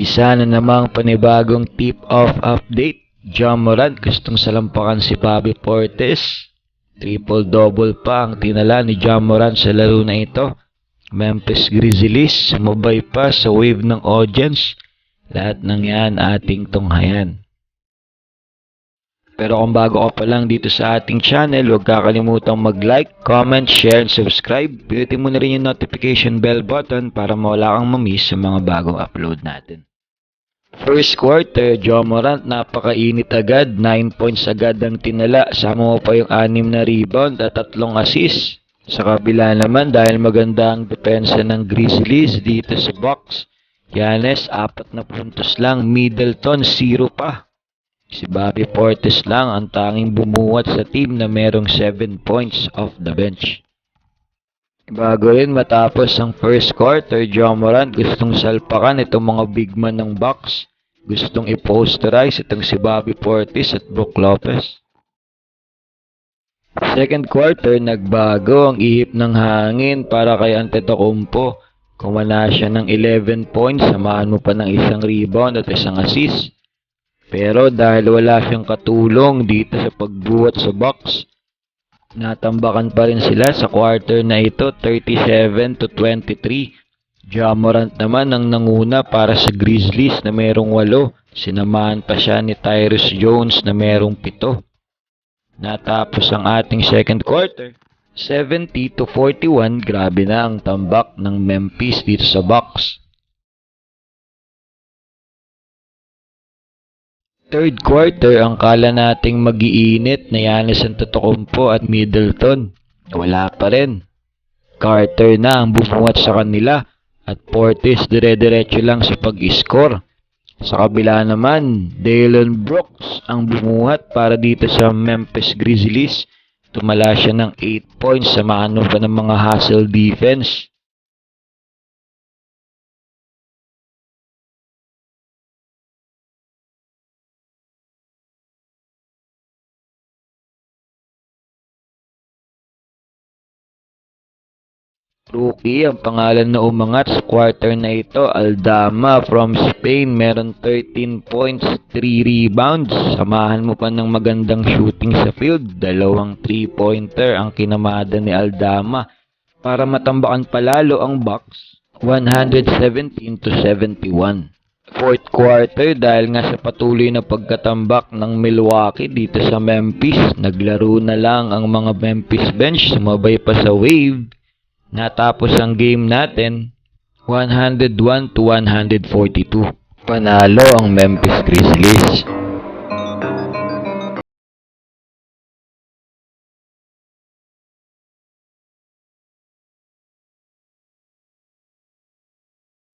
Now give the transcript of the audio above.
Isa na namang panibagong tip-off update. Ja Morant gustong salampakan si Bobby Portis. Triple-double pa ang tinala ni Ja Morant sa laro na ito. Memphis Grizzlies sumabay pa sa wave ng audience. Lahat ng yan ating tunghayan. Pero kung bago ka pa lang dito sa ating channel, huwag kakalimutang mag-like, comment, share, and subscribe. Pinutin mo na rin yung notification bell button para mawala kang mamiss sa mga bagong upload natin. First quarter, Ja Morant napakainit agad, 9 points agad ang tinala, sama mo pa yung 6 na rebound at 3 assist. Sa kabila naman, dahil maganda ang depensa ng Grizzlies dito sa box, Giannis 4 na puntos lang, Middleton 0 pa. Si Bobby Portis lang ang tanging bumuhat sa team na merong 7 points off the bench. Bago rin matapos ang first quarter, Ja Morant gustong salpakan itong mga big man ng Bucks. Gustong i-posterize itong si Bobby Portis at Brook Lopez. Second quarter, nagbago ang ihip ng hangin para kay Antetokounmpo. Kumana siya ng 11 points, samahan mo pa ng 1 rebound at 1 assist. Pero dahil wala siyang katulong dito sa pagbuhat sa box, natambakan pa rin sila sa quarter na ito, 37-23. Ja Morant naman ang nanguna para sa Grizzlies na merong 8. Sinamahan pa siya ni Tyus Jones na merong 7. Natapos ang ating second quarter, 70-41. Grabe na ang tambak ng Memphis dito sa box. Third quarter, ang kala nating mag-iinit na Giannis Antetokounmpo at Middleton. Wala pa rin. Carter na ang bumuhat sa kanila at Portis dire-diretso lang sa pag-score. Sa kabila naman, Dillon Brooks ang bumuhat para dito sa Memphis Grizzlies. Tumala siya ng 8 points sa mano pa ng mga hustle defense. Rookie ang pangalan na umangat sa quarter na ito, Aldama from Spain, meron 13 points, 3 rebounds. Samahan mo pa ng magandang shooting sa field, 2 3-pointer ang kinamada ni Aldama para matambakan palalo ang Bucks, 117-71. Fourth quarter, dahil nga sa patuloy na pagkatambak ng Milwaukee dito sa Memphis, naglaro na lang ang mga Memphis bench, sumabay pa sa wave. Natapos ang game natin, 101-142. Panalo ang Memphis Grizzlies.